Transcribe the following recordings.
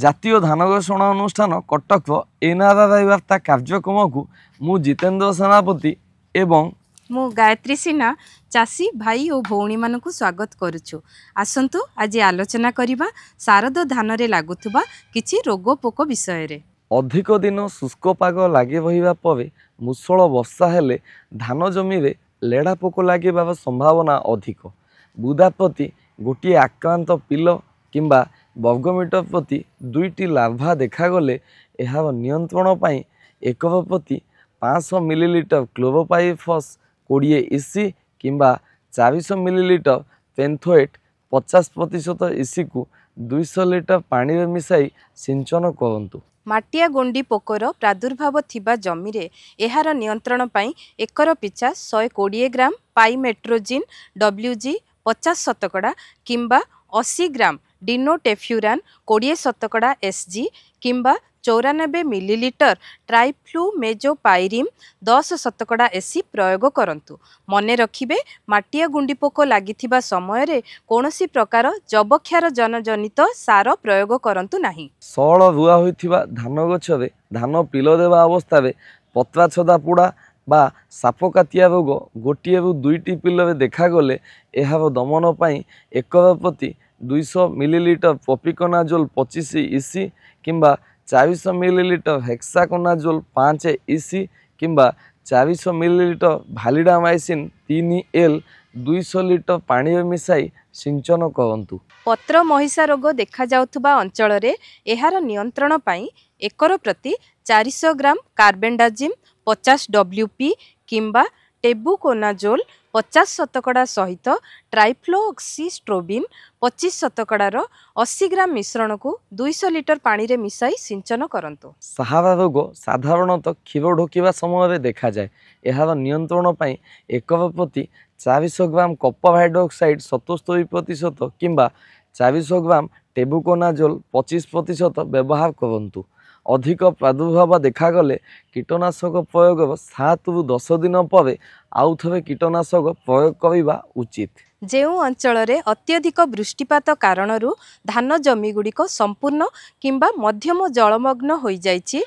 ଜାତୀୟ ଧାନ ଗବେଷଣା ଅନୁଷ୍ଠାନ କଟକ ଏନ୍ଆର୍ଆଇ ବାର୍ତ୍ତା କାର୍ଯ୍ୟକ୍ରମକୁ ମୁଁ ଜିତେନ୍ଦ୍ର ସେନାପତି ଏବଂ ମୁଁ ଗାयत्री सिन्हा चाषी भाई और भौणी मानक स्वागत करुछु। आसंतु आज आलोचना करिबा शारद धान रे लागुथुबा किछि रोग पोक विषय रे। अधिक दिन शुष्क पाग लागि रहिबा परे मुसळ वर्षा हेले धान जमी रे लेढ़ा पोक लागिबार संभावना अधिक। बुदा प्रति गोटे आक्रांत पिल किंबा वर्गमीटर प्रति 2टी लार्भा देखागले एहार नियंत्रण पाई एकर प्रति 500 मिलीलीटर क्लोरोपाइरिफॉस 20 इसी किंबा 400 मिलीलीटर पेन्थोएट 50% इसी को 200 लिटर पानी में मिसाई सिंचन करंतु। माटिया गोंडी पोकर प्रादुर्भाव थिबा जमी रे एहार नियंत्रण पाई एकर पिछा 120 ग्राम पाइमेट्रोजिन WG 50 शतकड़ा किंबा 80 ग्राम डिनोटेफ्यूरान 20 शतकड़ा SG किंबा 94 मिलीलीटर ट्राइफ्लूमेजोपाइरिम 10 शतकड़ा SC प्रयोग करंतु। मने रखिबे माटिया गुंडी पोक लागिथिबा समय रे कोनोसी प्रकार जबक्षार जनजनित सार प्रयोग करंतु नाही। सळ रुआ होइथिबा धान गछरे धान पिलो देबा अवस्था रे पत्रा छदा पुड़ा बा सापकातिया रोग गोटे रु 2टी पिल देखा गले एहार दमन पाई एकर प्रति 200 मिलीलीटर प्रोपिकोनाजोल 25 इसी किंबा 400 मिलीलीटर हेक्साकोनाजोल 5 इसी किंबा 400 मिलीलीटर भालिडामाइसिन 3L 200 लिटर पानी में मिसाई सिंचन करंतु। पत्र महिषा रोग देखा जाउथुबा अंचल रे एहार नियंत्रण पाई एकर प्रति 400 ग्राम कार्बेंडाजिम 50 WP किंबा टेबुकोनाजोल 50 शतकड़ा सहित ट्राइफ्लोक्सीस्ट्रोबिन 25 शतकड़ार 80 ग्राम मिश्रण को 200 लिटर पानी रे मिसाई सिंचन करंतु। सहारा रोग साधारणतः क्षीर ढोकिबा समय रे देखा जाए। एहार नियंत्रण पाई एकर प्रति 400 ग्राम कपर हाइड्रोक्साइड 77% किंबा 400 ग्राम टेबुकोनाजोल 25% व्यवहार करंतु। अधिक प्रादुर्भाव देखागले कीटनाशक प्रयोग 7 रु 10 दिन पर आउ थरे कीटनाशक प्रयोग करिबा उचित। जेउ अंचल रे अत्यधिक वृष्टिपात कारणरू धान जमी गुड़िक संपूर्ण किंबा मध्यम जलमग्न होई जाइछि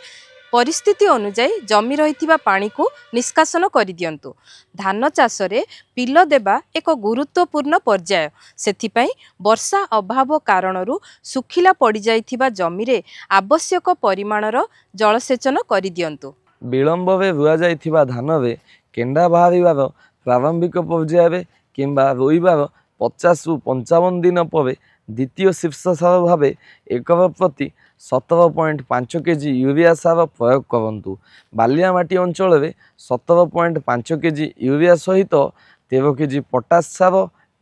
परिस्थिति अनुसार जमी रहिथिबा पानी को निष्कासन करि दियंतु। धान चाष रे पिल देबा एक गुरुत्वपूर्ण पर्याय। सेथिपाई वर्षा अभाव कारणरू सुखिला पड़ी जाइथिबा जमी रे आवश्यक परिमाणर जलसेचन करि दियंतु। विलंब रे रुआ जाइथिबा धान रे केंडा बाहरिबार प्रारंभिक पर्याय रे किंबा रोइबार 50 रु 55 दिन पर द्वितीय शीर्ष सार भाव एकर प्रति 17.5 केजी यूरिया सार प्रयोग करंतु। बालिया माटी अंचल रे 17.5 केजी यूरिया सहित 13 केजी पोटास सार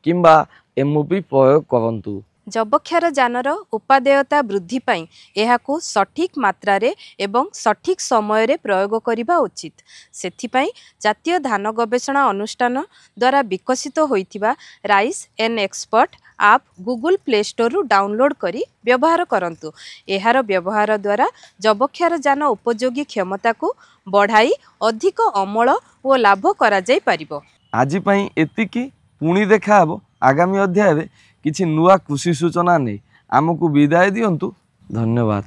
किंबा MOP प्रयोग करंतु। जबक्षार जानर उपादेयता वृद्धि पाई एहाकु सठिक मात्रा रे एवं सठिक समय रे प्रयोग करिबा उचित। सेथिपाई जातीय धान गवेषणा अनुष्ठान द्वारा विकसित होइथिबा राइस एन एक्सपर्ट आप गूगल प्ले स्टोर रु डाउनलोड करी व्यवहार करंतु। एहार व्यवहार द्वारा जबक्षार जान उपयोगी क्षमता को बढ़ाई अधिक अमल और लाभ करा जाय परिबो। आजि पई एतिकी पुणी देखा हबो आगामी अध्याय रे किछि नुआ कृषि सूचना नै आमको विदाय दियंतु। धन्यवाद।